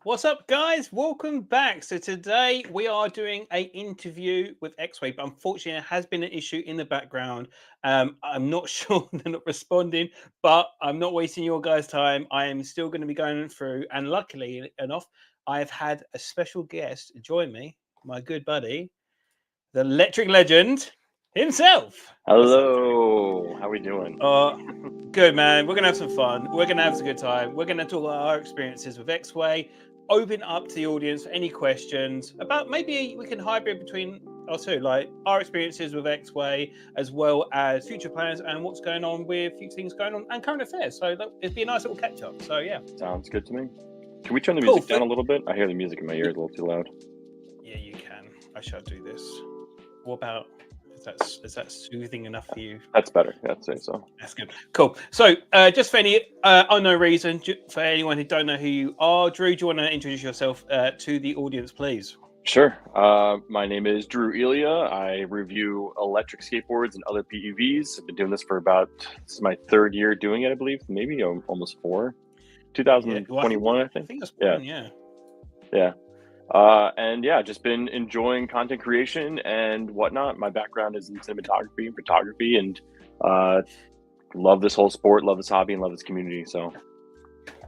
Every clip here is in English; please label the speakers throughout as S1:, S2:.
S1: What's up, guys? Welcome back. So today we are doing a interview with Exway, but unfortunately, there has been an issue in the background. I'm not sure they're not responding, but I'm not wasting your guys' time. I am still going to be going through, and luckily enough, I've had a special guest join me, my good buddy, the electric legend himself. What's up, Drew?
S2: Hello, how we doing?
S1: Uh, Good, man. We're gonna have some fun. We're gonna have a good time. We're gonna talk about our experiences with X-Way. Open up to the audience for any questions about maybe we can hybrid between us two, like our experiences with X-Way, as well as future plans and what's going on with future things going on and current affairs. So it'd be a nice little catch up. So yeah,
S2: Sounds good to me. Can we turn the
S1: cool.
S2: music down a little bit? I hear the music in my ears a little too loud.
S1: Yeah, you can. I shall do this. What about? Is that soothing enough for you?
S2: That's better. I'd say so.
S1: That's good. Cool. So, just for any unknown reason, for anyone who don't know who you are, Drew, do you want to introduce yourself to the audience, please?
S2: Sure. My name is Drew Elia. I review electric skateboards and other PEVs. I've been doing this for this is my third year doing it, I believe. Maybe almost four. 2021, I think.
S1: I think that's
S2: Yeah.
S1: yeah.
S2: And yeah, just been enjoying content creation and whatnot. My background is in cinematography and photography, and love this whole sport, love this hobby, and love this community. So,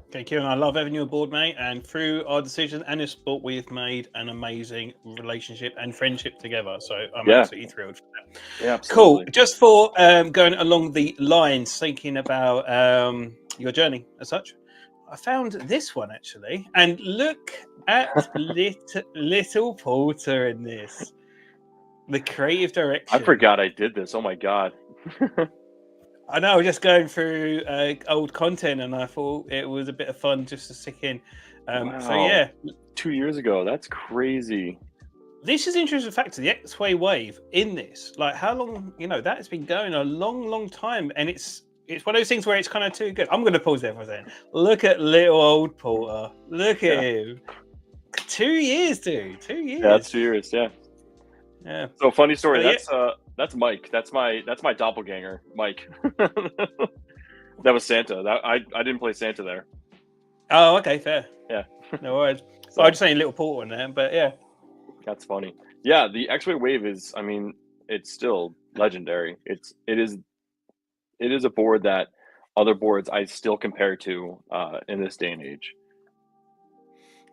S1: Okay, Kieran, I love having you aboard, mate. And through our decision and this sport, we've made an amazing relationship and friendship together. So I'm absolutely thrilled for that.
S2: yeah, absolutely.
S1: Cool. Just for going along the lines, thinking about your journey as such, I found this one actually, and look at little Porter in this. The creative direction.
S2: I forgot I did this. Oh my god.
S1: I know, just going through old content, and I thought it was a bit of fun just to stick in.
S2: Wow.
S1: So yeah,
S2: 2 years ago. That's crazy.
S1: this is interesting factor. The Exway Wave in this, like how long? That has been going a long time, and it's one of those things where it's kind of too good. I'm going to pause there for a second. Look at little old Porter. Look at him. 2 years, dude. 2 years.
S2: Yeah, that's 2 years. Yeah.
S1: Yeah.
S2: So funny story.
S1: But
S2: That's Mike. That's my doppelganger, Mike. That was Santa. I didn't play Santa there.
S1: Oh, okay, fair.
S2: Yeah.
S1: No worries.
S2: So,
S1: I'm just saying little Porter in there, but yeah.
S2: That's funny. Yeah, the Exway Wave is. I mean, it's still legendary. It is a board that other boards I still compare to in this day and age.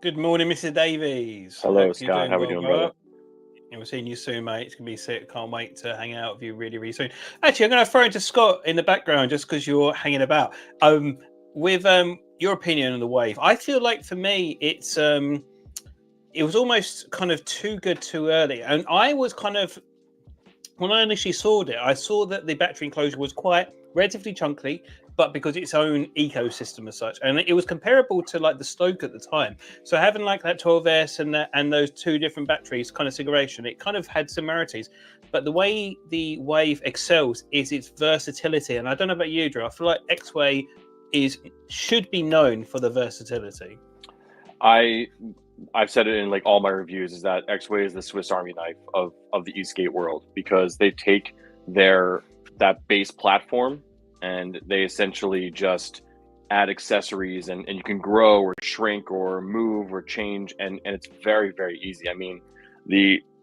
S1: Good morning, Mr. Davies.
S2: Hello,
S1: Hope
S2: Scott. How we doing, brother?
S1: We're seeing you soon, mate. It's gonna be sick. Can't wait to hang out with you really soon. Actually, I'm gonna throw into Scott in the background just because you're hanging about. With your opinion on the wave, I feel like for me, it was almost kind of too good too early, and I was kind of when I initially saw it, I saw that the battery enclosure was quite relatively chunky, but because its own ecosystem as such, and it was comparable to like the Stoke at the time. So having like that 12S and those two different batteries kind of configuration, it kind of had similarities. But the way the Wave excels is its versatility, and I don't know about you, Drew. I feel like Exway should be known for the versatility.
S2: I've said it in like all my reviews is that Exway is the Swiss Army knife of the e-skate world because they take that base platform and they essentially just add accessories and you can grow or shrink or move or change and it's very easy. I mean,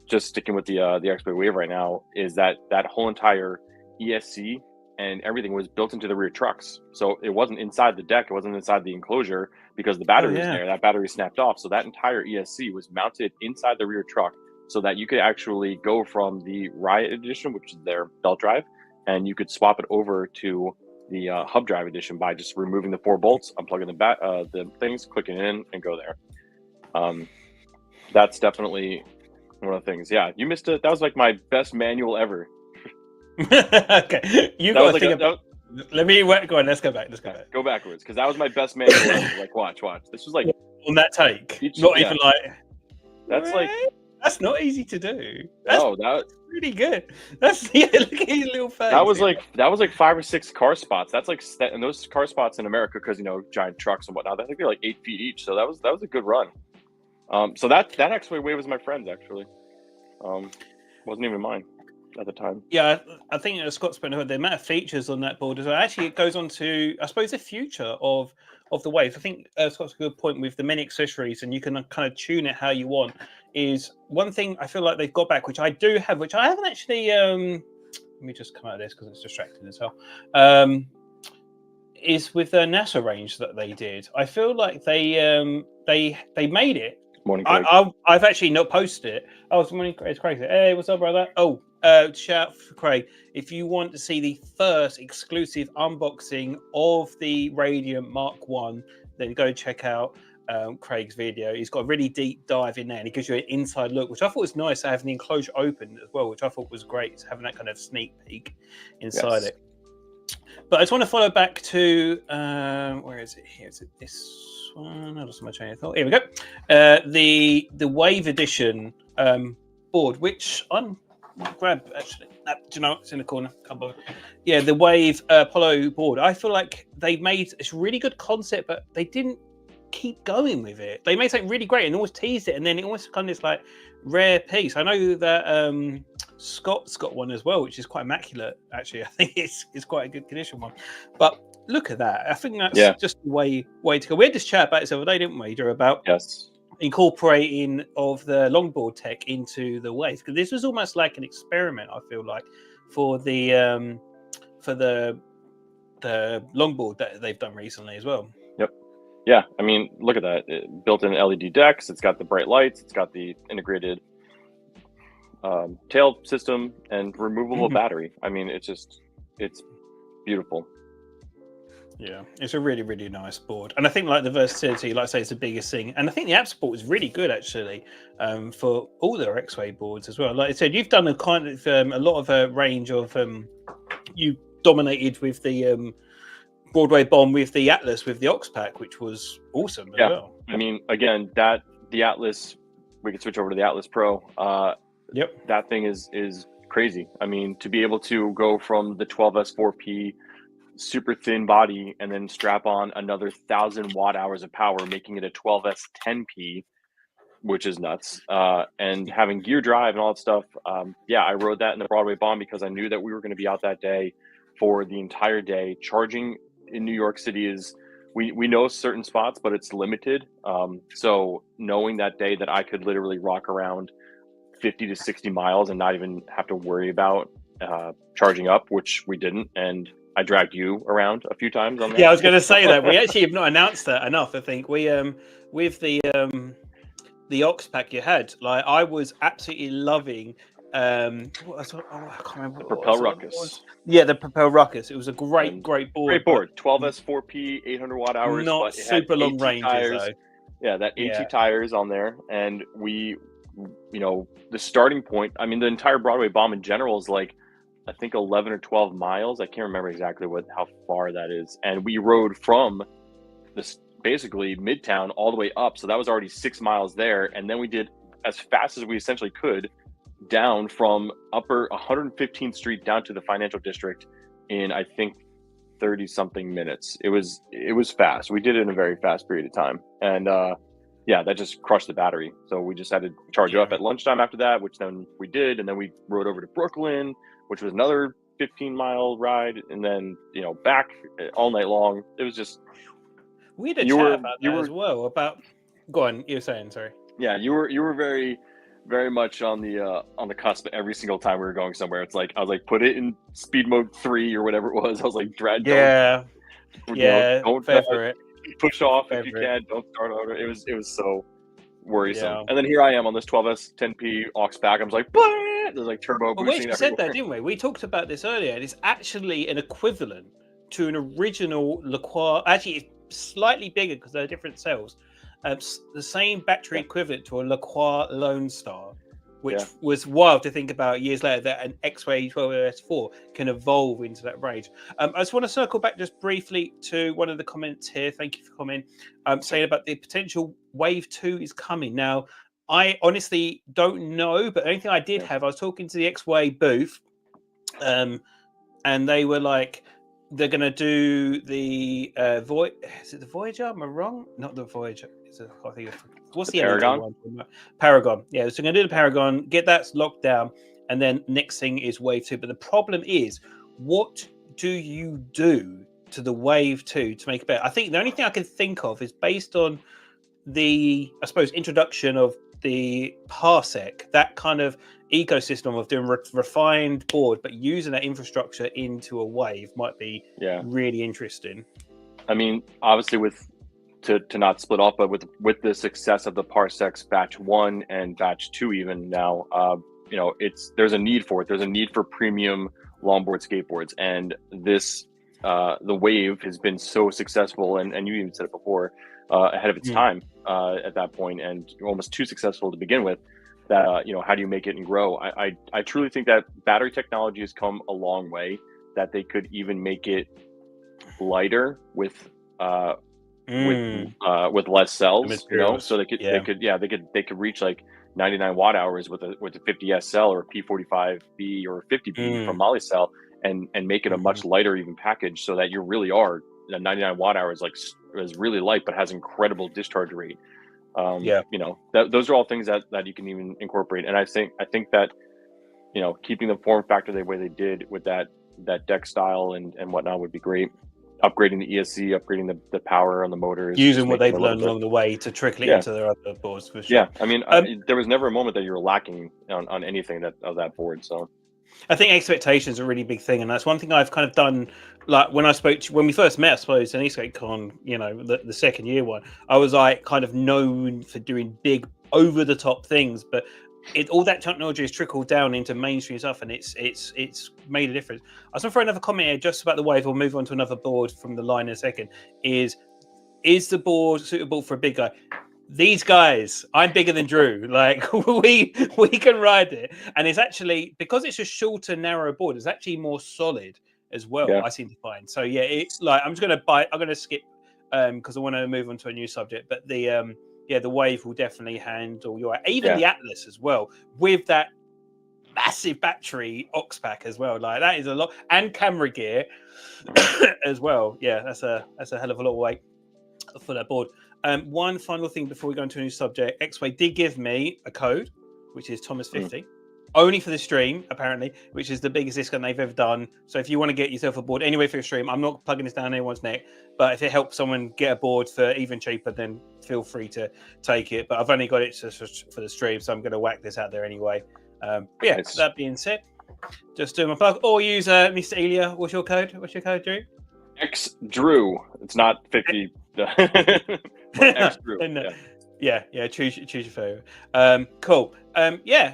S2: just sticking with the Exway Wave right now is that whole entire ESC and everything was built into the rear trucks. So it wasn't inside the deck, it wasn't inside the enclosure because the battery was there. That battery snapped off. So that entire ESC was mounted inside the rear truck so that you could actually go from the Riot edition, which is their belt drive, and you could swap it over to the hub drive edition by just removing the 4 bolts, unplugging the things, clicking in, and go there. That's definitely one of the things. Yeah, you missed it. That was like my best manual ever.
S1: Okay, you got to think about. Let me go on. Let's go back.
S2: Go backwards because that was my best manual ever. Like, watch. This was like
S1: on that take. Even like.
S2: That's like.
S1: That's not easy to do.
S2: That's
S1: really good. Look at his little face.
S2: That was like 5 or 6 car spots. That's like, and those car spots in America, because giant trucks and whatnot. I think they're like 8 feet each. So that was a good run. So that Exway Wave was my friend's actually. Wasn't even mine at the time.
S1: Yeah, I think Scott's been heard the amount of features on that board as well. Actually, it goes on to, I suppose, the future of of the Wave. I think Scott's a good point with the many accessories, and you can kind of tune it how you want. Is one thing I feel like they've got back, which I do have, which I haven't actually. Let me just come out of this because it's distracting as hell. Is with the NASA range that they did. I feel like they made it.
S2: Morning, Craig.
S1: I've actually not posted it. Oh, it's morning. It's Craig. Hey, what's up, brother? Oh, shout out for Craig. If you want to see the first exclusive unboxing of the Radiant Mark 1, then go check out Craig's video. He's got a really deep dive in there, and he gives you an inside look, which I thought was nice, having the enclosure open as well, which I thought was great, having that kind of sneak peek inside it. But I just want to follow back to where is it? Here is it. This one. I lost my train of thought. Here we go. The Wave Edition board, which I'm grab actually. Do you know it's in the corner? Can't bother. Yeah, the Wave Apollo board. I feel like they made it's a really good concept, but they didn't keep going with it. They made something really great and always teased it, and then it almost kind of this like rare piece. I know that Scott's got one as well, which is quite immaculate. Actually, I think it's quite a good condition one. But look at that. I think that's just the way to go. We had this chat about it the other day, didn't we, Drew, about incorporating of the longboard tech into the Wave, because this was almost like an experiment. I feel like for the longboard that they've done recently as well.
S2: Yep. Yeah, I mean, look at that. Built-in LED decks. It's got the bright lights. It's got the integrated tail system and removable battery. I mean, it's beautiful.
S1: Yeah, it's a really, really nice board. And I think like the versatility, like I say, is the biggest thing. And I think the app support is really good actually for all their Exway boards as well. Like I said, you've done a kind of a lot of a range of you dominated with the Broadway Bomb with the Atlas with the Ox Pack, which was awesome as well.
S2: I mean, again, the Atlas, we could switch over to the Atlas Pro. That thing is crazy. I mean, to be able to go from the 12S4P super thin body and then strap on another 1,000 watt hours of power, making it a 12S10P, which is nuts. And having gear drive and all that stuff. I rode that in the Broadway Bomb because I knew that we were going to be out that day for the entire day. Charging in New York City is, we know certain spots, but it's limited. So knowing that day that I could literally rock around 50 to 60 miles and not even have to worry about charging up, which we didn't. And I dragged you around a few times on that.
S1: Yeah, I was going to say that. We actually have not announced that enough. I think we with the Ox Pack you had, like I was absolutely loving I can't remember
S2: the Propel Ruckus.
S1: Yeah, the Propel Ruckus. It was a great board.
S2: Great board. 12S4P, 800 watt hours.
S1: Not super long ranges though.
S2: Yeah, that AT tires on there. And we, the starting point, I mean, the entire Broadway Bomb in general is like, I think 11 or 12 miles. I can't remember exactly how far that is. And we rode from this basically Midtown all the way up. So that was already 6 miles there. And then we did as fast as we essentially could down from upper 115th Street down to the financial district in, I think, 30 something minutes. It was fast. We did it in a very fast period of time. And that just crushed the battery. So we just had to charge it up at lunchtime after that, which then we did. And then we rode over to Brooklyn, which was another 15-mile ride, and then back all night long. It was just.
S1: We had a chat about that as well. Go on, you were saying, sorry.
S2: Yeah, you were very, very much on the cusp every single time we were going somewhere. It's like I was like, put it in speed mode 3 or whatever it was. I was like, dread.
S1: Don't
S2: for it. Push off if you can. Don't start over. It was so worrisome. Yeah. And then here I am on this 12S10P aux pack. I was like, there's like turbo boosting.
S1: We said that, didn't we? We talked about this earlier. And it's actually an equivalent to an original LaCroix. Actually, it's slightly bigger because they're different cells. The same battery equivalent to a LaCroix Lone Star, which was wild to think about years later that an Exway 12S4 can evolve into that range. I just want to circle back just briefly to one of the comments here. Thank you for commenting, saying about the potential Wave 2 is coming. Now, I honestly don't know, but the only thing I did have, I was talking to the Exway booth, and they were like, they're going to do the is it the Voyager? Am I wrong? Not the Voyager. What's the
S2: Paragon?
S1: One? Paragon. Yeah, so they're going to do the Paragon, get that locked down, and then next thing is Wave 2. But the problem is, what do you do to the Wave 2 to make it better. I think the only thing I can think of is based on the, I suppose, introduction of the Parsec, that kind of ecosystem of doing refined board, but using that infrastructure into a Wave might be really interesting.
S2: I mean, obviously to not split off, but with the success of the Parsecs Batch 1 and Batch 2 even now, you know, there's a need for it. There's a need for premium longboard skateboards, and this the Wave has been so successful, and you even said it before, ahead of its time at that point, and almost too successful to begin with. That you know, how do you make it and grow? I truly think that battery technology has come a long way. That they could even make it lighter with less cells, you know, so they could reach like 99 watt hours with a 50S cell or a P45B or 50B from Molicel, and make it a much lighter even package, so that you really are the 99 watt hours is really light but has incredible discharge rate. You know, those are all things that you can even incorporate, and I think that, you know, keeping the form factor the way they did with that deck style and whatnot would be great. Upgrading the ESC, upgrading the power on the motors,
S1: using what they've learned along the way to trickle it into their other boards, for sure.
S2: Yeah, I mean, there was never a moment that you were lacking on anything of that board. So
S1: I think expectations are a really big thing, and that's one thing I've kind of done. Like when we first met, I suppose, in EskateCon, you know, the second year one, I was like kind of known for doing big, over the top things, but all that technology has trickled down into mainstream stuff, and it's made a difference. I was going to throw another comment here just about the Wave. We'll move on to another board from the line in a second. Is the board suitable for a big guy? These guys, I'm bigger than Drew. Like we can ride it, and it's actually, because it's a shorter, narrow board, it's actually more solid as well. I seem to find. So yeah, it's like I'm going to skip because I want to move on to a new subject. But the Wave will definitely handle the Atlas as well, with that massive battery aux pack as well. Like that is a lot, and camera gear as well. Yeah, that's a hell of a lot of weight for that board. One final thing before we go into a new subject. Exway did give me a code, which is Thomas50, only for the stream, apparently, which is the biggest discount they've ever done. So if you want to get yourself a board anyway for your stream, I'm not plugging this down anyone's neck, but if it helps someone get a board for even cheaper, then feel free to take it. But I've only got it for the stream, so I'm going to whack this out there anyway. That being said, just do my plug, or use Mr. Elia. What's your code, Drew?
S2: X Drew. It's not 50. X Drew.
S1: Yeah. Choose your favorite. Cool.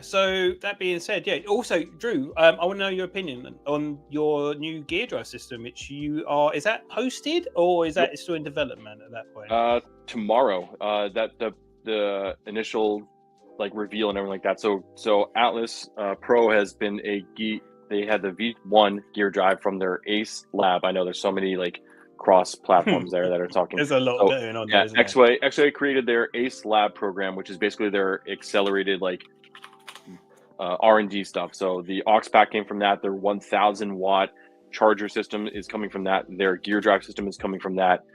S1: So that being said, also Drew, I want to know your opinion on your new gear drive system, which is that hosted or is that still in development at that point?
S2: Tomorrow. That the initial like reveal and everything like that. So Atlas Pro has been they had the V1 gear drive from their Ace lab. I know there's so many like cross platforms there that are talking.
S1: There's a lot going on.
S2: Yeah, Exway created their Ace lab program, which is basically their accelerated like R&D stuff. So the aux pack came from that. Their 1,000 watt charger system is coming from that. Their gear drive system is coming from that,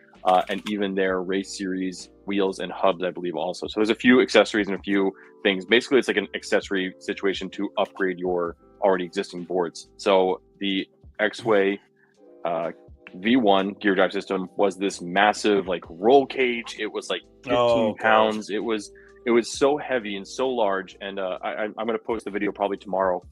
S2: and even their race series wheels and hubs, I believe, also. So there's a few accessories and a few things. Basically, it's like an accessory situation to upgrade your already existing boards. So the Exway V1 gear drive system was this massive like roll cage. It was like 15 pounds. It was so heavy and so large. And I'm going to post the video probably tomorrow.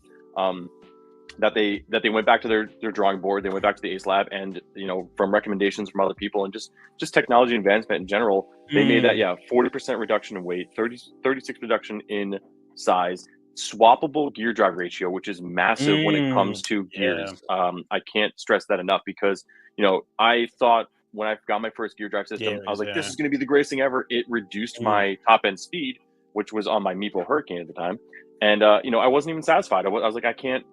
S2: That they went back to their drawing board. They went back to the Ace lab, and you know, from recommendations from other people and just technology advancement in general, they made that 40% reduction in weight, 36 reduction in size, swappable gear drive ratio, which is massive when it comes to gears. I can't stress that enough, because you know, I thought when I got my first gear drive system, I was like, this is going to be the greatest thing ever. It reduced my top end speed, which was on my Meepo Hurricane at the time. And, you know, I wasn't even satisfied. I was like, I can't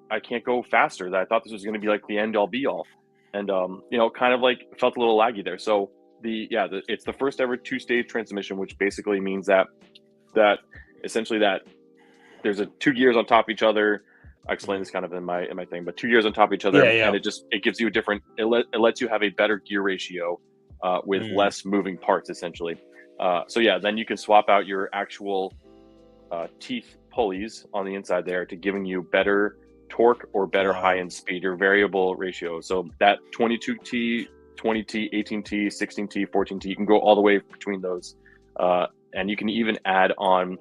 S2: go faster. I thought this was going to be like the end all be all. And, you know, kind of like felt a little laggy there. So it's the first ever 2-stage transmission, which basically means that essentially that there's 2 gears on top of each other. I explained this kind of in my thing, but 2 gears on top of each other, and it gives you a different. It lets you have a better gear ratio with less moving parts, essentially. Then you can swap out your actual teeth pulleys on the inside there to giving you better torque or better high end speed or variable ratio. So that 22T 20T, 18T, 16T, 14T. You can go all the way between those, and you can even add on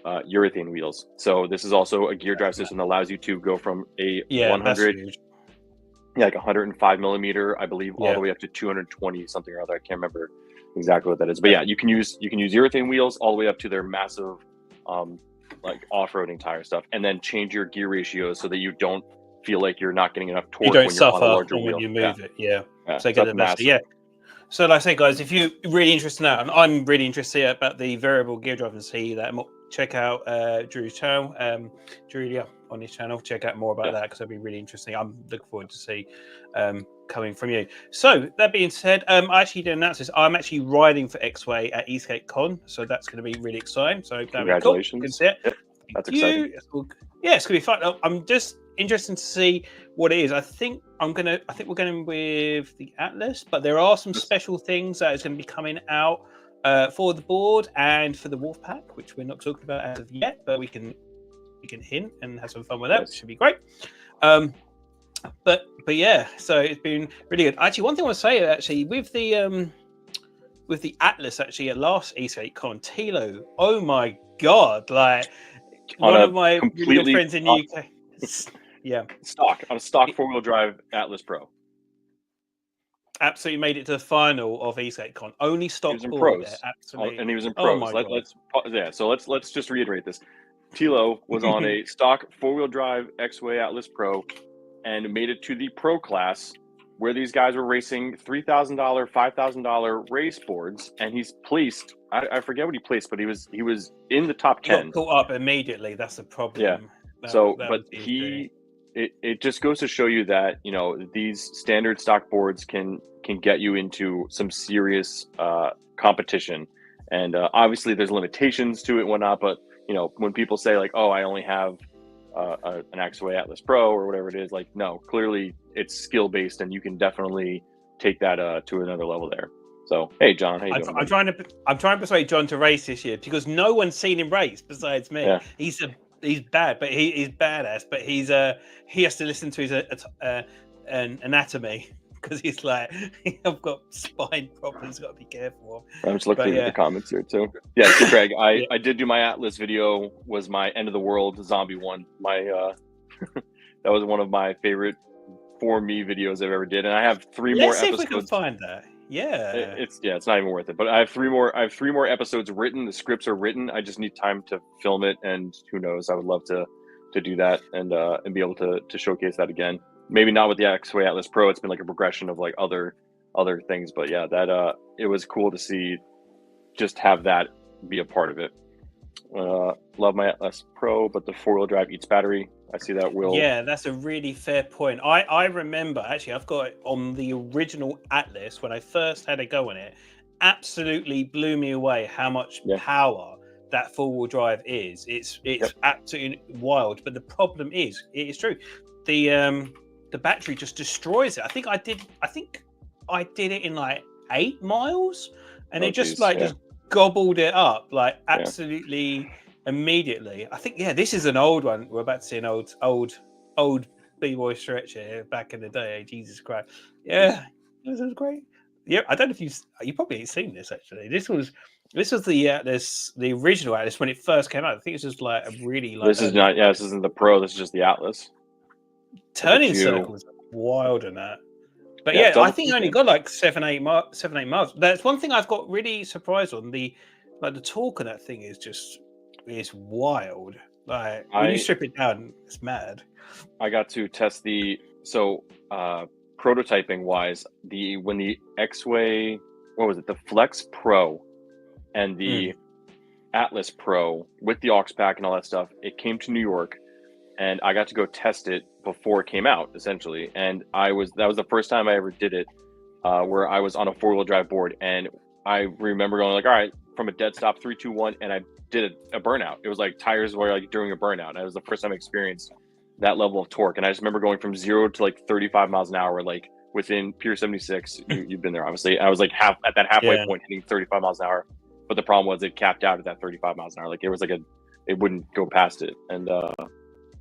S2: urethane wheels. So this is also a gear drive system that allows you to go from a
S1: Yeah, that's
S2: 100,
S1: huge.
S2: like 105 millimeter, I believe, all
S1: Yeah.
S2: the way up to 220 something or other. I can't remember exactly what that is, but yeah, you can use urethane wheels all the way up to their massive, like off-roading tire stuff, and then change your gear ratios so that you don't feel like you're not getting enough
S1: You
S2: torque
S1: don't
S2: when you're on a
S1: suffer
S2: larger
S1: when
S2: wheel.
S1: you move it. Yeah.
S2: Yeah.
S1: So
S2: So
S1: get
S2: that's
S1: the best.
S2: massive.
S1: Yeah. So like I say, guys, if you're really interested now, and I'm really interested about the variable gear drive and see that, check out Drew's channel, Drew on his channel. Check out more about that because it'll be really interesting. I'm looking forward to see coming from you. So that being said, I actually didn't announce this. I'm actually riding for Exway at Eastgate Con, so that's going to be really exciting. So
S2: Congratulations.
S1: Cool. See it.
S2: Yep. That's exciting.
S1: Yeah, it's gonna be fun. I'm just interested to see what it is. I think we're going with the Atlas, but there are some special things that is going to be coming out for the board and for the Wolfpack, which we're not talking about as of yet, but we can hint and have some fun with that. Yes. Which should be great. But yeah, so it's been really good. Actually, one thing I want to say actually with the Atlas actually at last Eastgate Con, Tilo, oh my god, like one of my really good friends in the UK. Yeah,
S2: on a stock 4-wheel drive Atlas Pro.
S1: Absolutely made it to the final of Eastgate Con. Only stock board there. Absolutely,
S2: and he was in pros. So let's just reiterate this. Tilo was on a stock 4-wheel drive Exway Atlas Pro and made it to the pro class where these guys were racing $3,000, $5,000 race boards, and he's placed. I forget what he placed, but he was in the top 10.
S1: He got caught up immediately. That's the problem.
S2: Yeah. It just goes to show you that these standard stock boards can get you into some serious competition, and obviously there's limitations to it and whatnot. But when people say like, "Oh, I only have an Exway Atlas Pro" or whatever it is, like, no, clearly it's skill based, and you can definitely take that to another level there. So, hey, John, how you doing?
S1: I'm trying to persuade John to race this year because no one's seen him race besides me. Yeah. He's bad, but he's badass. But he has to listen to his anatomy because he's like, I've got spine problems. Got to be careful.
S2: I'm just looking at the comments here too. Yeah, so Greg, I did do my Atlas video. Was my end of the world zombie one. My that was one of my favorite for me videos I've ever did, and I have 3 more episodes.
S1: Let's see if we can find that. Yeah,
S2: it's not even worth it. But I have 3 more episodes written. The scripts are written. I just need time to film it, and who knows? I would love to do that and be able to showcase that again. Maybe not with the Exway Atlas Pro. It's been like a progression of like other things, but yeah, that it was cool to see, just have that be a part of it. Love my Atlas Pro, but the 4-wheel drive eats battery. I see that, Will.
S1: Yeah, that's a really fair point. I remember, actually, I've got it on the original Atlas when I first had a go on it. Absolutely blew me away how much power that 4-wheel drive is. It's absolutely wild. But the problem is, it is true, the battery just destroys it. I think I did it in like 8 miles, and it just just gobbled it up like absolutely immediately. I think this is an old one. We're about to see an old B-boy stretcher here back in the day. Jesus Christ. Yeah, this was great. Yeah, I don't know if you probably ain't seen this actually. This was the original Atlas when it first came out. I think it's just like a really like.
S2: This is not. Yeah, this isn't the Pro. This is just the Atlas.
S1: Turning circles wild in that. But I think I only got like 7-8 miles. That's one thing I've got really surprised on. The torque of that thing is wild. Like when you strip it down, it's mad.
S2: I got to test prototyping wise, when the Exway, what was it, the Flex Pro and the Atlas Pro with the aux pack and all that stuff, it came to New York, and I got to go test it before it came out, essentially. And that was the first time I ever did it, where I was on a 4-wheel drive board, and I remember going like, all right, from a dead stop, 3, 2, 1, and I did a burnout. It was like tires were like doing a burnout. And it was the first time I experienced that level of torque. And I just remember going from 0 to like 35 miles an hour, like within Pier 76. You've been there, obviously. I was like at that halfway point, hitting 35 miles an hour. But the problem was it capped out at that 35 miles an hour. Like it was like it wouldn't go past it. And it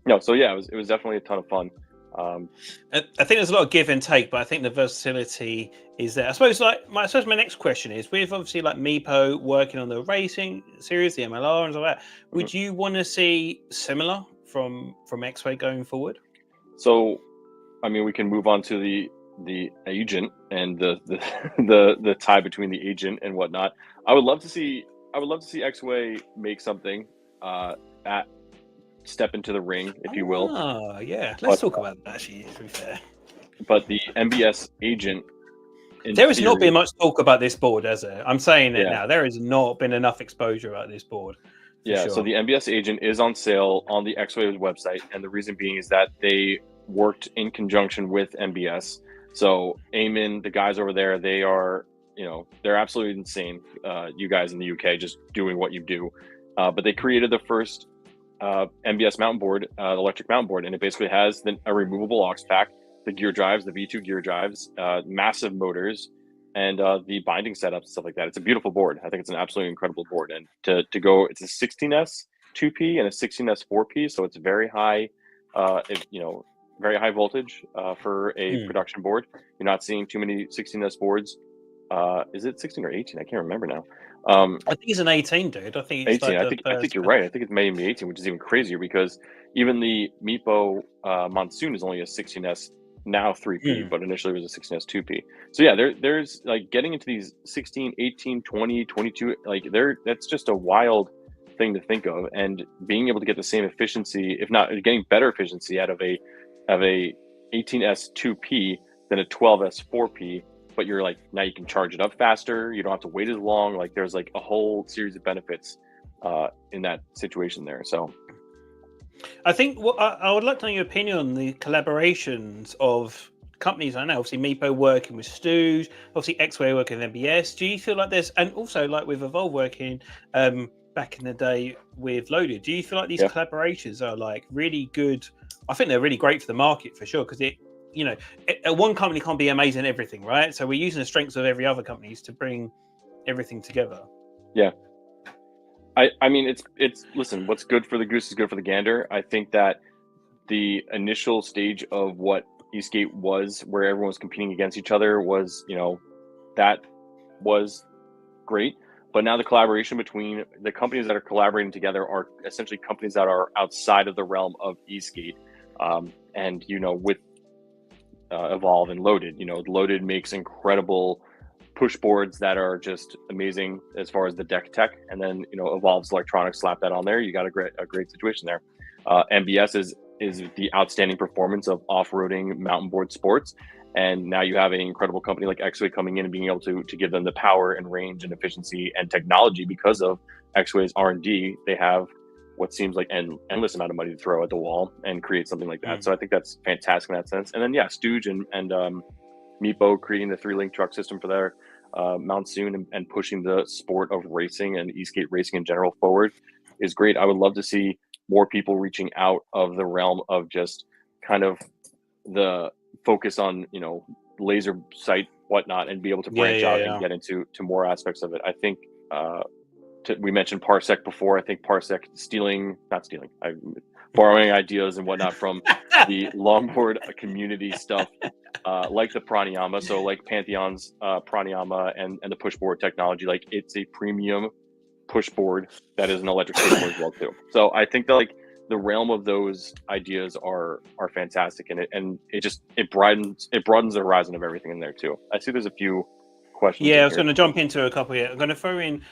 S2: was definitely a ton of fun.
S1: I think there's a lot of give and take, but I think the versatility is there. I suppose my next question is, with obviously like Meepo working on the racing series, the MLR and stuff like that, would you want to see similar from Exway going forward?
S2: So, I mean, we can move on to the agent and the tie between the agent and whatnot. I would love to see Exway make something at step into the ring, if you will.
S1: Ah, yeah. Let's
S2: But
S1: talk about that. Actually, to be fair,
S2: but the MBS agent, in
S1: there has not
S2: theory,
S1: been much talk about this board, has there? I'm saying it
S2: yeah,
S1: now. There has not been enough exposure about this board.
S2: yeah. So
S1: Sure.
S2: the MBS agent is on sale on the Exway website, and the reason being is that they worked in conjunction with MBS. So Eamon, the guys over there, they are, they're absolutely insane. You guys in the UK just doing what you do, but they created the first MBS mountain board, electric mountain board, and it basically has a removable aux pack, the gear drives, the V2 gear drives, massive motors, and the binding setups and stuff like that. It's a beautiful board. I think it's an absolutely incredible board. And to go, it's a 16S 2P and a 16S 4P, so it's very high, very high voltage for a production board. You're not seeing too many 16S boards. Is it 16 or 18? I can't remember now.
S1: I think he's an 18, dude. I think it's
S2: 18.
S1: like
S2: I think you're right. I think it's maybe 18, which is even crazier because even the Meepo Monsoon is only a 16S now 3P, but initially it was a 16S 2P. So yeah, there's like getting into these 16, 18, 20, 22, like that's just a wild thing to think of, and being able to get the same efficiency, if not getting better efficiency out of a 18S 2P than a 12S 4P. But you're like, now you can charge it up faster. You don't have to wait as long. Like there's like a whole series of benefits in that situation there. So
S1: I think what I would like to know your opinion on the collaborations of companies. I know obviously Meepo working with Stooge, obviously Exway working with MBS. Do you feel like there's, and also like with Evolve working back in the day with Loaded, do you feel like these collaborations are like really good? I think they're really great for the market for sure, because one company can't be amazing at everything, right? So we're using the strengths of every other companies to bring everything together.
S2: Yeah. I mean, it's listen, what's good for the goose is good for the gander. I think that the initial stage of what eSkate was, where everyone was competing against each other, was, that was great. But now the collaboration between the companies that are collaborating together are essentially companies that are outside of the realm of eSkate. And, with Evolve and Loaded, Loaded makes incredible push boards that are just amazing as far as the deck tech, and then Evolve's electronics slap that on there, you got a great situation there. MBS is the outstanding performance of off-roading mountain board sports, and now you have an incredible company like Exway coming in and being able to give them the power and range and efficiency and technology. Because of Exway's R&D, they have what seems like an endless amount of money to throw at the wall and create something like that. So I think that's fantastic in that sense. And then Stooge and Meepo creating the 3-link truck system for their Monsoon and pushing the sport of racing and e-skate racing in general forward is great. I would love to see more people reaching out of the realm of just kind of the focus on, laser sight, whatnot, and be able to branch out and get into more aspects of it. I think we mentioned Parsec before. I think Parsec borrowing ideas and whatnot from the longboard community stuff, like the pranayama. So like Pantheon's pranayama and the pushboard technology, like it's a premium pushboard that is an electric skateboard as well too. So I think that like the realm of those ideas are fantastic, and it broadens the horizon of everything in there too. I see there's a few questions.
S1: Yeah, I was going to jump into a couple here. I'm going to throw in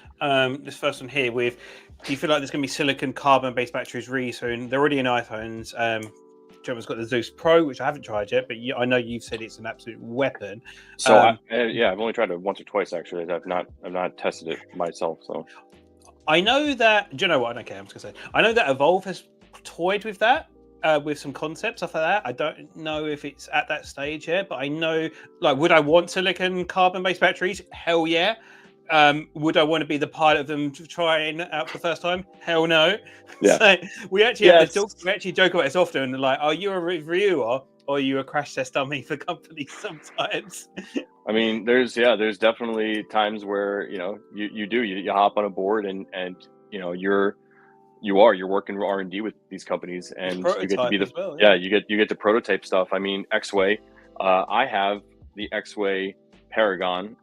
S1: this first one here with, do you feel like there's going to be silicon carbon-based batteries really soon? They're already in iPhones. German's got the Zeus Pro, which I haven't tried yet, but I know you've said it's an absolute weapon.
S2: So I've only tried it once or twice actually. I've not tested it myself. So
S1: I know that. Do you know what? I don't care. I'm just going to say I know that Evolve has toyed with that. With some concepts stuff like that. I don't know if it's at that stage yet, but I know, like, would I want silicon carbon-based batteries? Hell yeah. Would I want to be the pilot of them to try it out for the first time? Hell no.
S2: Yeah.
S1: So we actually have this talk, we actually joke about this often. Like, are you a reviewer or are you a crash test dummy for companies sometimes?
S2: I mean, there's definitely times where you hop on a board and you're you're working R&D with these companies, and you get to be
S1: prototype
S2: the
S1: as well.
S2: yeah, you get to prototype stuff. I mean, Exway, I have the Exway Paragon.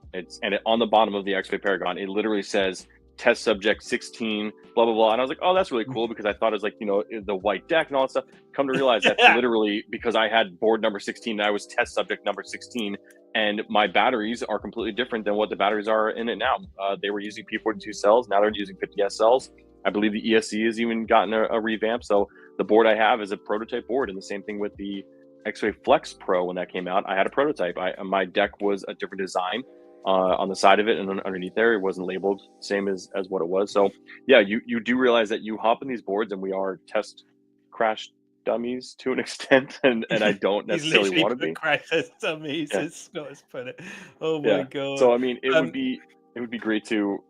S2: On the bottom of the Exway Paragon, it literally says test subject 16, blah blah blah. And I was like, oh, that's really cool, because I thought it was like, the white deck and all that stuff. Come to realize that's literally because I had board number 16 and I was test subject number 16, and my batteries are completely different than what the batteries are in it now. They were using P42 cells, now they're using 50S cells. I believe the ESC has even gotten a revamp. So the board I have is a prototype board, and the same thing with the Exway Flex Pro. When that came out, I had a prototype. My deck was a different design on the side of it, and then underneath there, it wasn't labeled same as what it was. So yeah, you do realize that you hop in these boards, and we are test crash dummies to an extent, and I don't necessarily want to be
S1: crash test dummies,
S2: yeah.
S1: as Scott has put it. Oh my
S2: Yeah.
S1: god.
S2: So I mean, it would be great to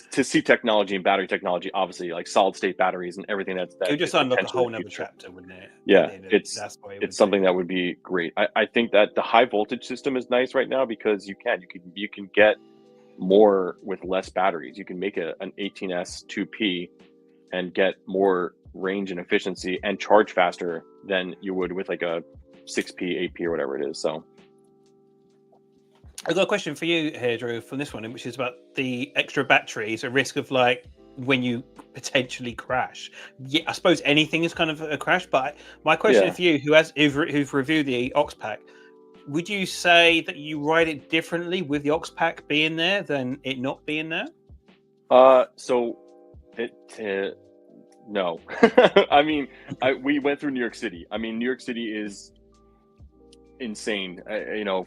S2: see technology and battery technology, obviously, like solid state batteries and everything that
S1: it would just
S2: is
S1: unlock a
S2: potentially
S1: whole
S2: the
S1: nother
S2: future.
S1: chapter, wouldn't it?
S2: Yeah,
S1: That's what
S2: it's something that would be great. I think that the high voltage system is nice right now, because you can get more with less batteries. You can make an 18S 2P and get more range and efficiency and charge faster than you would with like a 6P, 8P, or whatever it is. So
S1: I've got a question for you here, Drew, from this one, which is about the extra batteries, a risk of like when you potentially crash. Yeah, I suppose anything is kind of a crash, but my question for you, who've reviewed the Ox Pack, would you say that you ride it differently with the Ox Pack being there than it not being there?
S2: So no. I mean, we went through New York City. I mean, New York City is insane,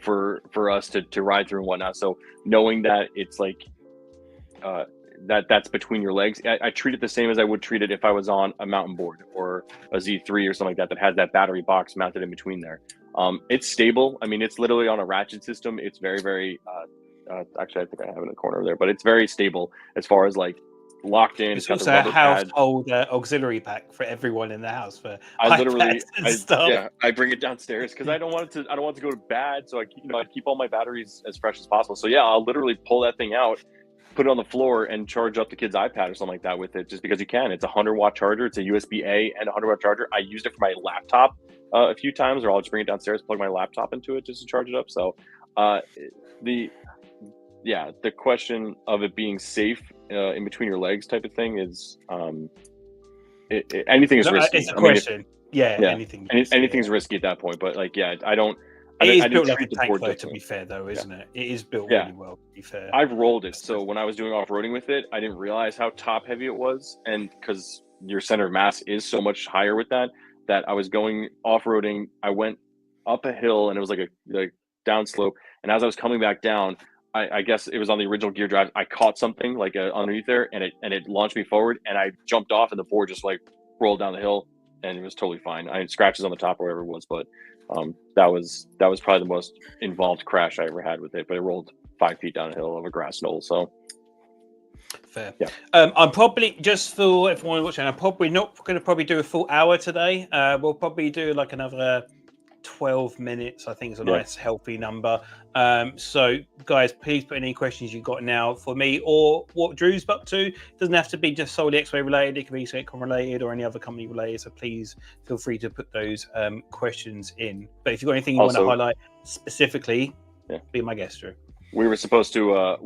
S2: for us to ride through and whatnot. So knowing that it's like that's between your legs, I treat it the same as I would treat it if I was on a mountain board or a Z3 or something like that has that battery box mounted in between there. It's stable. I mean, it's literally on a ratchet system. It's very, very actually, I think I have it in the corner there, but it's very stable as far as like locked in.
S1: It's also a household auxiliary pack for everyone in the house for iPads and stuff.
S2: Yeah, I bring it downstairs because I don't want it to go to bad. So I keep all my batteries as fresh as possible. So yeah, I'll literally pull that thing out, put it on the floor, and charge up the kid's iPad or something like that with it, just because you can. It's a 100-watt charger. It's a USB-A and a 100-watt charger. I used it for my laptop a few times, or I'll just bring it downstairs, plug my laptop into it just to charge it up. So the question of it being safe in between your legs type of thing is anything is risky.
S1: It's a question. Anything's
S2: risky at that point. But like, yeah, I
S1: is built like a tank, though, to be fair, though, isn't it? It is built really well, to be fair.
S2: I've rolled it. So when I was doing off-roading with it, I didn't realize how top heavy it was. And because your center of mass is so much higher with that I was going off-roading. I went up a hill, and it was like a downslope. And as I was coming back down, I guess it was on the original gear drive, I caught something like underneath there, and it launched me forward, and I jumped off, and the board just like rolled down the hill, and it was totally fine. I had scratches on the top or whatever it was, but that was probably the most involved crash I ever had with it. But it rolled 5 feet down a hill of a grass knoll. So
S1: fair.
S2: Yeah.
S1: I'm probably, just for everyone watching, I'm probably not going to do a full hour today. We'll probably do like another 12 minutes. I think is a nice healthy number. So guys, please put any questions you've got now for me or what Drew's up to. It doesn't have to be just solely Exway related. It can be SkateCon related or any other company related. So please feel free to put those questions in. But if you've got anything you want to highlight specifically, be my guest, Drew.
S2: We were supposed to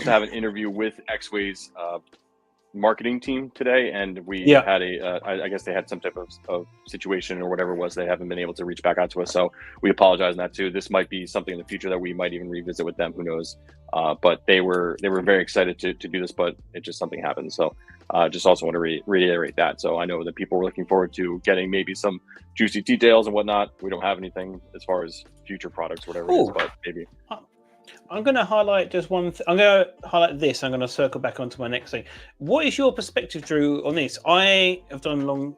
S2: have an interview with Exway's marketing team today, and we had I guess they had some type of situation or whatever it was. They haven't been able to reach back out to us, so we apologize on that too. This might be something in the future that we might even revisit with them, who knows. But they were very excited to do this, but it just something happened. So just also want to reiterate that. So I know that people were looking forward to getting maybe some juicy details and whatnot. We don't have anything as far as future products, whatever it is, but maybe.
S1: I'm going to highlight just one I'm going to highlight this. I'm going to circle back onto my next thing. What is your perspective, Drew, on this? I have done long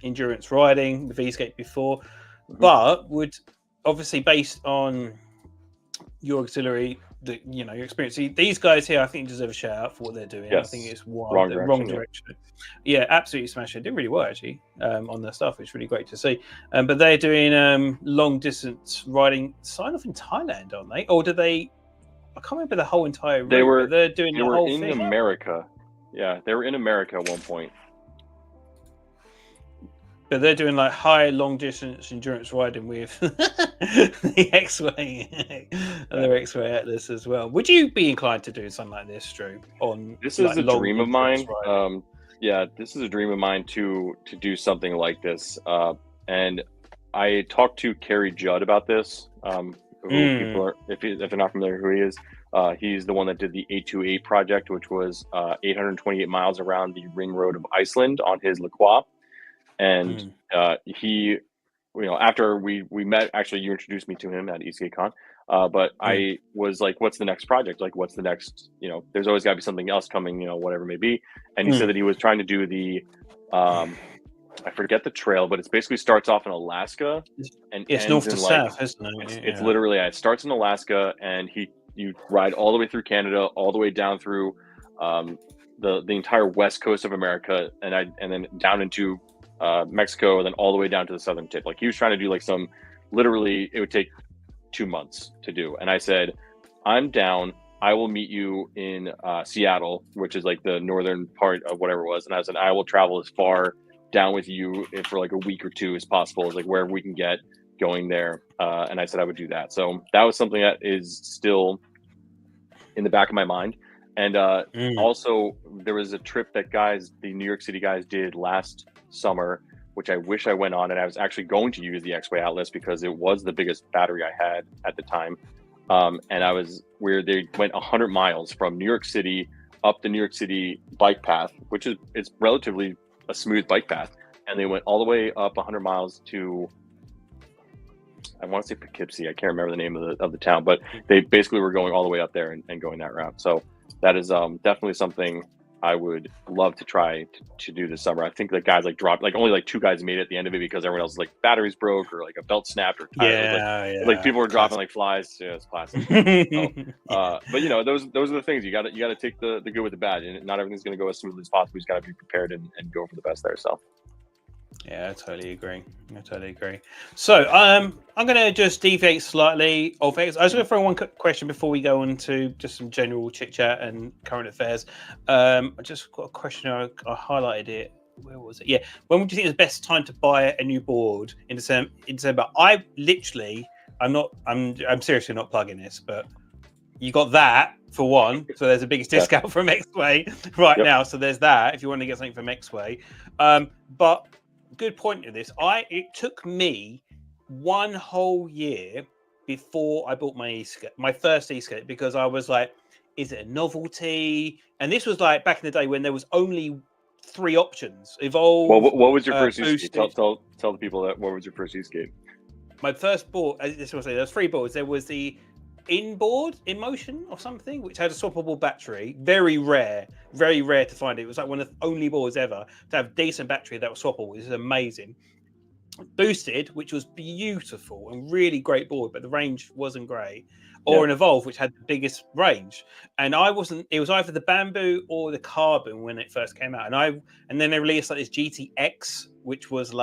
S1: endurance riding with E-skate before, but would obviously, based on your auxiliary, your experience, these guys here, I think, deserve a shout out for what they're doing.
S2: Yes.
S1: I think it's wrong direction. Yeah, absolutely smashed it. Did really well actually on their stuff. It's really great to see. But they're doing long distance riding. Sign off in Thailand, aren't they? Or do they? I can't remember the whole entire route.
S2: They're doing
S1: the whole
S2: in
S1: thing.
S2: America. Yeah, they were in America at one point.
S1: But they're doing like high long distance endurance riding with the Exway and their Exway Atlas as well. Would you be inclined to do something like this, Drew? On
S2: This
S1: like
S2: is a
S1: long
S2: dream of
S1: endurance
S2: mine.
S1: riding?
S2: Yeah, this is a dream of mine to do something like this. And I talked to Kerry Judd about this. Who people are, if they're not familiar, who he is. He's the one that did the 828 project, which was 828 miles around the ring road of Iceland on his LaCroix. And he, after we met, actually, you introduced me to him at EskateCon. But I was like, what's the next project? Like, what's the next, there's always got to be something else coming, whatever it may be. And he said that he was trying to do the, I forget the trail, but it basically starts off in Alaska and
S1: it's
S2: ends
S1: north
S2: in
S1: to
S2: like,
S1: south, isn't it?
S2: it's literally, it starts in Alaska and you ride all the way through Canada, all the way down through the entire west coast of America, and then down into Mexico, and then all the way down to the southern tip. Like he was trying to do like literally it would take 2 months to do. And I said, I'm down. I will meet you in Seattle, which is like the northern part of whatever it was. And I said, I will travel as far down with you for like a week or two as possible, as like wherever we can get going there. And I said I would do that. So that was something that is still in the back of my mind. And also there was a trip that the New York City guys did last summer, which I wish I went on, and I was actually going to use the Exway Atlas because it was the biggest battery I had at the time. And I was where they went 100 miles from New York City up the New York City bike path, which it's relatively a smooth bike path. And they went all the way up 100 miles to, I want to say Poughkeepsie. I can't remember the name of the town, but they basically were going all the way up there and going that route. So that is definitely something I would love to try to do this summer. I think the guys dropped, only 2 guys made it at the end of it because everyone else batteries broke or a belt snapped or tire. Like people were dropping like flies. Yeah, it's classic. But those are the things you got to take the good with the bad, and not everything's going to go as smoothly as possible. You just got to be prepared and go for the best there. So.
S1: Yeah, I totally agree. So I'm going to just deviate slightly of it. I was going to throw one question before we go on to just some general chit chat and current affairs. I just got a question. I highlighted it. Where was it? Yeah. When would you think is the best time to buy a new board in December? I'm seriously not plugging this, but you got that for one. So there's the biggest discount from Exway now. So there's that if you want to get something from Exway. But good point to this. It took me 1 whole year before I bought my first e-skate, because I was like, is it a novelty? And this was back in the day when there was only 3 options. Evolve.
S2: Well, what was your first e-skate? Tell the people what was your first e-skate?
S1: My first board, this was there's 3 boards. There was the inboard in motion or something, which had a swappable battery. Very rare to find it. It was one of the only boards ever to have decent battery that was swappable, which is amazing. Boosted, which was beautiful and really great board, but the range wasn't great. Or an Evolve, which had the biggest range. And it was either the bamboo or the carbon when it first came out. And then they released this GTX, which was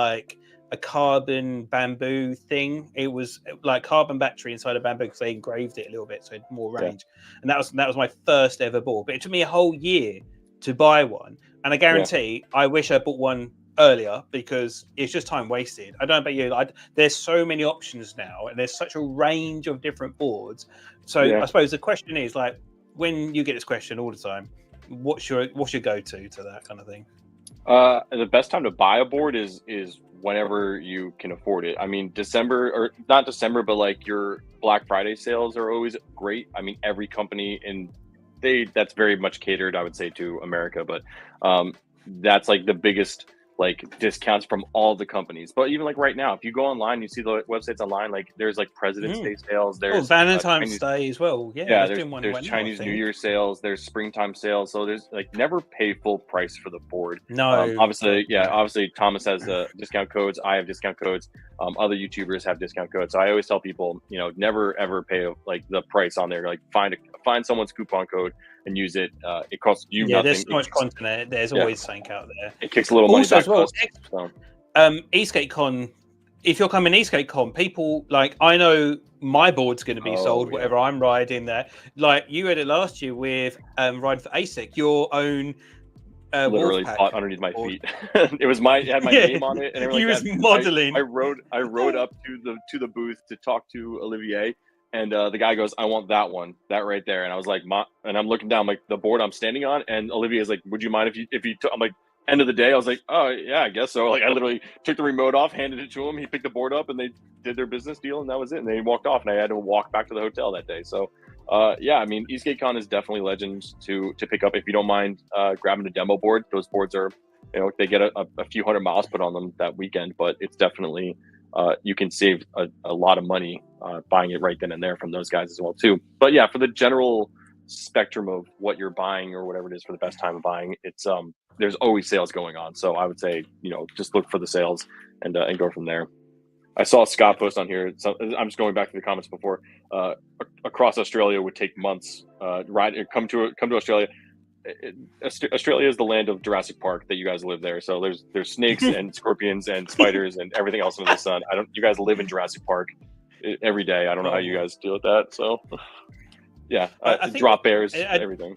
S1: a carbon bamboo thing. It was like carbon battery inside a bamboo because they engraved it a little bit so it had more range. And that was my first ever board. But it took me a whole year to buy one. And I guarantee I wish I bought one earlier because it's just time wasted. I don't know about you. There's so many options now and there's such a range of different boards. So I suppose the question is when you get this question all the time, what's your go-to to that kind of thing?
S2: The best time to buy a board is whenever you can afford it. I mean, December, or not December, but your Black Friday sales are always great. I mean, every company that's very much catered, I would say, to America, but that's the biggest discounts from all the companies. But even right now, if you go online, you see the websites online, there's President's Day sales, there's
S1: Valentine's Day as well.
S2: There's Chinese New Year sales, there's springtime sales. So there's never pay full price for the board.
S1: No,
S2: obviously Thomas has discount codes. I have discount codes. Other YouTubers have discount codes. So I always tell people, never ever pay the price on there. Find someone's coupon code and use it. It costs you nothing.
S1: There's so much content. There's always something out there.
S2: It kicks a little money back
S1: as well. EskateCon. If you're coming EskateCon, people I know my board's going to be sold. Whatever I'm riding there. You had it last year with riding for ASIC, your own
S2: literally
S1: Wolfpack
S2: caught underneath my
S1: board.
S2: feet. It had my
S1: Yeah,
S2: name on it and everything
S1: he
S2: like
S1: was
S2: that.
S1: modeling.
S2: I rode up to the booth to talk to Olivier, and the guy goes, "I want that one, that right there." And I was like, and I'm looking down like the board I'm standing on, and Olivier's like, "Would you mind if you took?" I'm like, end of the day, I was like, "Oh yeah, I guess so." Like I literally took the remote off, handed it to him. He picked the board up, and they did their business deal, and that was it. And they walked off, and I had to walk back to the hotel that day. So, yeah, I mean, EskateCon is definitely legend to pick up if you don't mind grabbing a demo board. Those boards are, they get a few hundred miles put on them that weekend, but it's definitely you can save a lot of money buying it right then and there from those guys as well too. But yeah, for the general spectrum of what you're buying or whatever it is for the best time of buying, it's there's always sales going on. So I would say, just look for the sales and go from there. I saw Scott post on here. So I'm just going back to the comments before. Across Australia would take months. Come to Australia. Australia is the land of Jurassic Park. That you guys live there, so there's snakes and scorpions and spiders and everything else under the sun. You guys live in Jurassic Park every day. I don't know how you guys deal with that. So yeah,
S1: I think
S2: drop bears, everything.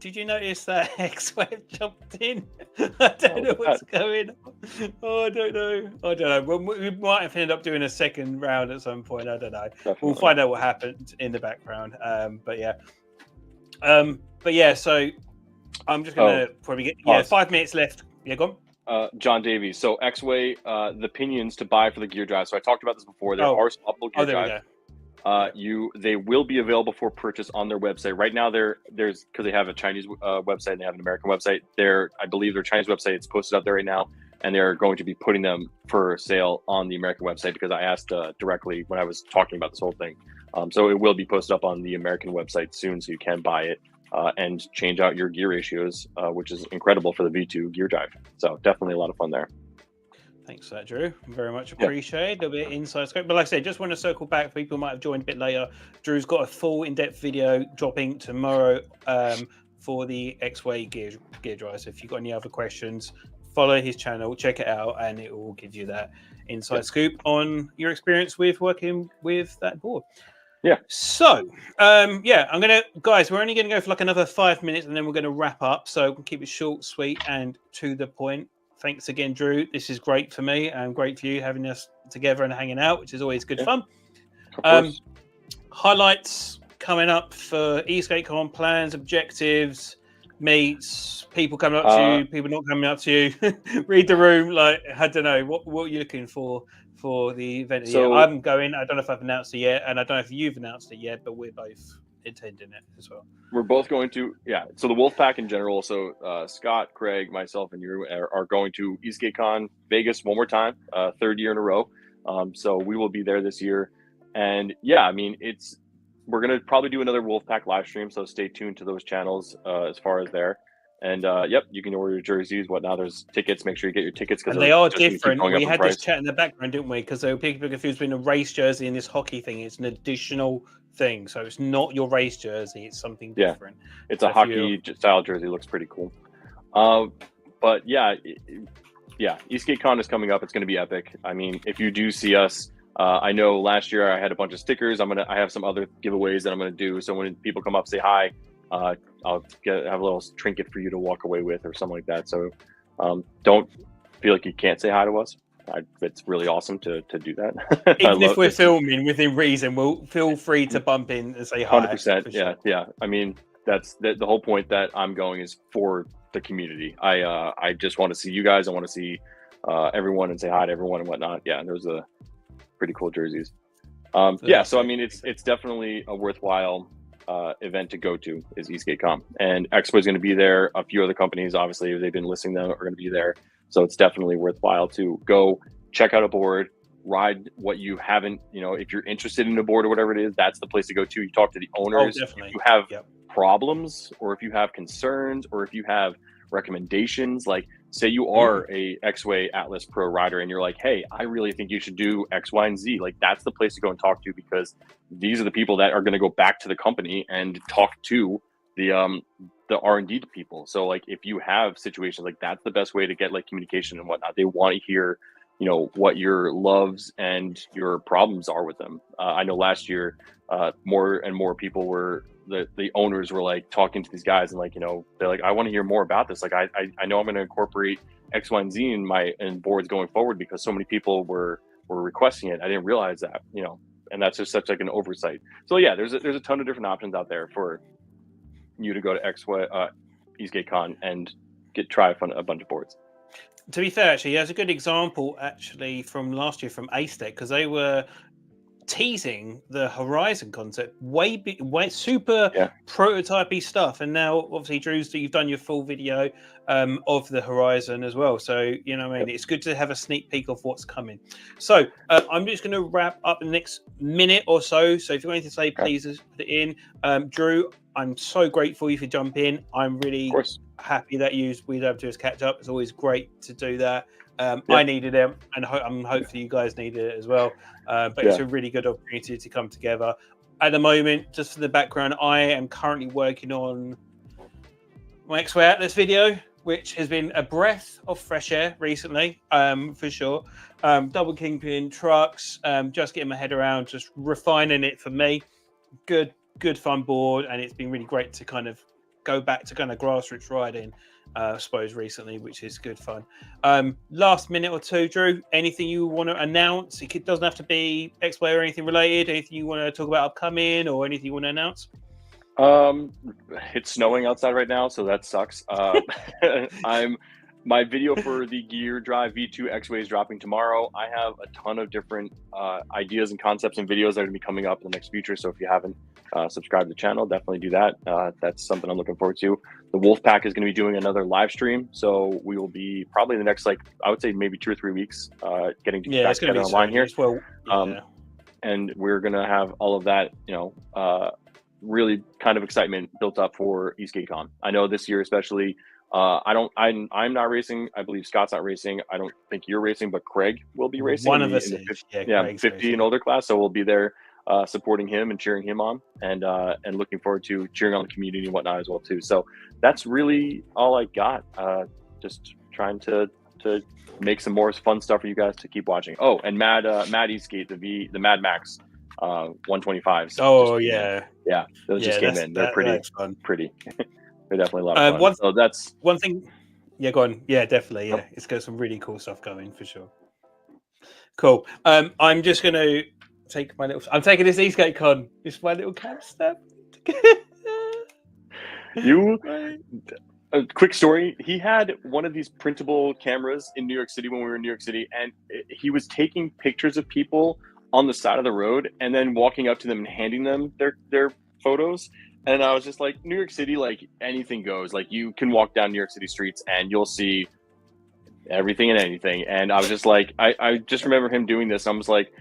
S1: Did you notice that Exway jumped in? I don't know what's going on. Oh, I don't know. We might have ended up doing a second round at some point. I don't know. Definitely. We'll find out what happened in the background. But yeah. So I'm just gonna probably get 5 minutes left. Yeah, go
S2: on. John Davies. So Exway, the pinions to buy for the gear drive. So I talked about this before. There are swappable gear drives. They will be available for purchase on their website. Right now, there's because they have a Chinese website and they have an American website. I believe their Chinese website, it's posted up there right now, and they're going to be putting them for sale on the American website because I asked directly when I was talking about this whole thing. So it will be posted up on the American website soon, so you can buy it and change out your gear ratios, which is incredible for the V2 gear drive. So definitely a lot of fun there.
S1: Thanks for that, Drew. Very much appreciated. A bit inside scope. But like I said, just want to circle back. People might have joined a bit later. Drew's got a full in-depth video dropping tomorrow for the Exway gear drive. So if you've got any other questions, follow his channel, check it out, and it will give you that inside scoop on your experience with working with that board.
S2: Yeah.
S1: So, guys, we're only going to go for like another 5 minutes, and then we're going to wrap up. So we'll keep it short, sweet, and to the point. Thanks again, Drew. This is great for me and great for you having us together and hanging out, which is always good fun. Highlights coming up for EskateCon, plans, objectives, meets, people coming up to you, people not coming up to you. Read the room. Like, I don't know, what are you looking for the event? I'm going. I don't know if I've announced it yet, and I don't know if you've announced it yet, but we're both attending it as well.
S2: We're both going to, so the Wolfpack in general, so Scott, Craig, myself, and you are going to EskateCon Vegas one more time, third year in a row. So we will be there this year. And I mean, we're going to probably do another Wolfpack live stream, so stay tuned to those channels as far as there. And you can order your jerseys, whatnot. There's tickets. Make sure you get your tickets because
S1: they are different. We had this chat in the background, didn't we? Because there were people confused between a race jersey and this hockey thing. It's an additional thing, so it's not your race jersey. It's something different.
S2: It's a hockey style jersey. Looks pretty cool. But EskateCon is coming up. It's going to be epic. I mean, if you do see us, I know last year I had a bunch of stickers. I have some other giveaways that I'm going to do. So when people come up, say hi. I'll have a little trinket for you to walk away with or something like that. So don't feel like you can't say hi to us. It's really awesome to do that.
S1: Even if we're filming within reason, we'll feel free to bump in and say hi.
S2: 100%. Yeah. I mean, that's the whole point that I'm going is for the community. I just want to see you guys. I want to see everyone and say hi to everyone and whatnot. Yeah, those are pretty cool jerseys. So I mean, it's definitely a worthwhile event to go to is EskateCon, and Expo is going to be there. A few other companies, obviously, they've been listing them, are going to be there. So it's definitely worthwhile to go check out a board, ride what you haven't, if you're interested in a board or whatever it is, that's the place to go to. You talk to the owners. If you have problems or if you have concerns or if you have recommendations, like say you are a Exway Atlas Pro rider and you're like, hey, I really think you should do X, Y, and Z. Like that's the place to go and talk to because these are the people that are going to go back to the company and talk to the R&D people. So like if you have situations like that's the best way to get like communication and whatnot. They want to hear, what your loves and your problems are with them. I know last year more and more people were the owners were like talking to these guys and like, you know, they're like, I want to hear more about this. Like, I know I'm going to incorporate X, Y, and Z in boards going forward because so many people were requesting it. I didn't realize that, you know, and that's just such like an oversight. So yeah, there's a ton of different options out there for you to go to Exway, Eastgate Con and try a bunch of boards.
S1: To be fair, actually, there's a good example actually from last year from Acetec, because they were teasing the Horizon concept, way super prototypey stuff, and now obviously Drew's, you've done your full video of the Horizon as well, so you know what I mean, it's good to have a sneak peek of what's coming. So I'm just going to wrap up the next minute or so, so if you're going to say, please put it in. Drew, I'm so grateful you could jump in. I'm really happy that we'd able to just catch up. It's always great to do that. I needed it, and hopefully you guys needed it as well. But it's a really good opportunity to come together. At the moment, just for the background, I am currently working on my Exway Atlas video, which has been a breath of fresh air recently, for sure. Double kingpin trucks, just getting my head around, just refining it for me. Good fun board, and it's been really great to kind of go back to kind of grassroots riding, I suppose, recently, which is good fun. Last minute or two, Drew, anything you want to announce? It doesn't have to be Exway or anything related. Anything you want to talk about upcoming or anything you want to announce?
S2: It's snowing outside right now, so that sucks. My video for the Gear Drive V2 Exway is dropping tomorrow. I have a ton of different ideas and concepts and videos that are going to be coming up in the next future. So if you haven't subscribed to the channel, definitely do that. That's something I'm looking forward to. The Wolfpack is going to be doing another live stream. So we will be probably the next, I would say maybe 2 or 3 weeks, getting back together online here. Well, and we're going to have all of that, you know, really kind of excitement built up for Eastgate Con. I know this year, especially, I'm not racing. I believe Scott's not racing. I don't think you're racing, but Craig will be racing.
S1: One of us is.
S2: 50 and older class. So we'll be there supporting him and cheering him on, and looking forward to cheering on the community and whatnot as well too. So that's really all I got. Just trying to make some more fun stuff for you guys to keep watching. Oh, and Mad Eastgate, the Mad Max 125s.
S1: Oh yeah,
S2: those just came in. They're pretty. They're definitely a lot of fun. So that's
S1: one thing. Yeah, go on. Yeah, definitely. Yeah, it's got some really cool stuff going for sure. Cool. I'm just going to take I'm taking this Eastgate Con. It's my little camp step.
S2: A quick story. He had one of these printable cameras in New York City when we were in New York City, and he was taking pictures of people on the side of the road and then walking up to them and handing them their photos. And I was just like, New York City, like anything goes. Like you can walk down New York City streets and you'll see everything and anything. And I was just like, I just remember him doing this. I was like,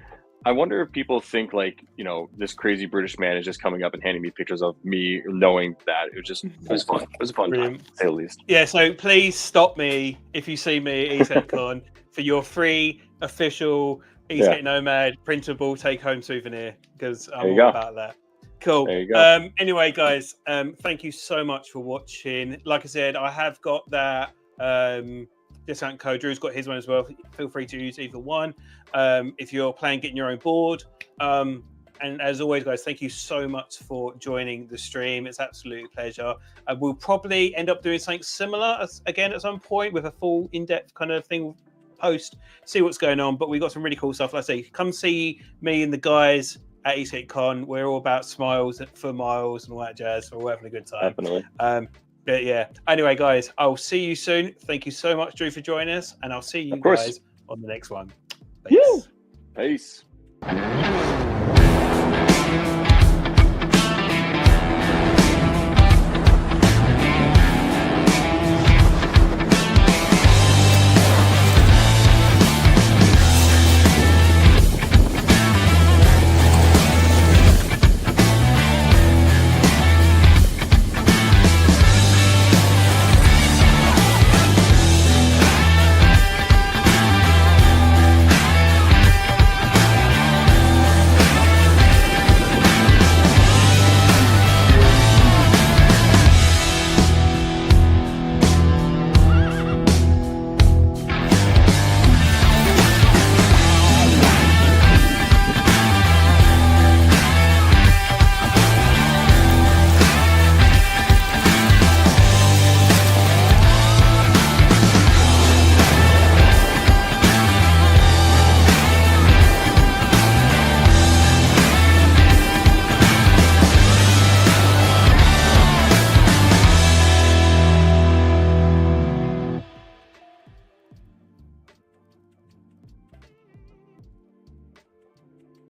S2: I wonder if people think like, you know, this crazy British man is just coming up and handing me pictures of me, knowing that it was fun. It was a fun time, to say the least.
S1: Yeah, so please stop me if you see me at Eastgate Con for your free official Eastgate Nomad printable take-home souvenir, because I'm all about that. Cool.
S2: There you go.
S1: Anyway, guys, thank you so much for watching. Like I said, I have got that discount code. Drew's got his one as well. Feel free to use either one if you're planning getting your own board. And as always, guys, thank you so much for joining the stream. It's absolute pleasure. We'll probably end up doing something similar again at some point with a full in-depth kind of thing post, see what's going on. But we've got some really cool stuff. Like I say, come see me and the guys at Eastgate Con. We're all about smiles for miles and all that jazz. So we're having a good time.
S2: Definitely.
S1: But yeah. Anyway, guys, I'll see you soon. Thank you so much, Drew, for joining us, and I'll see you guys on the next one. Thanks.
S2: Peace.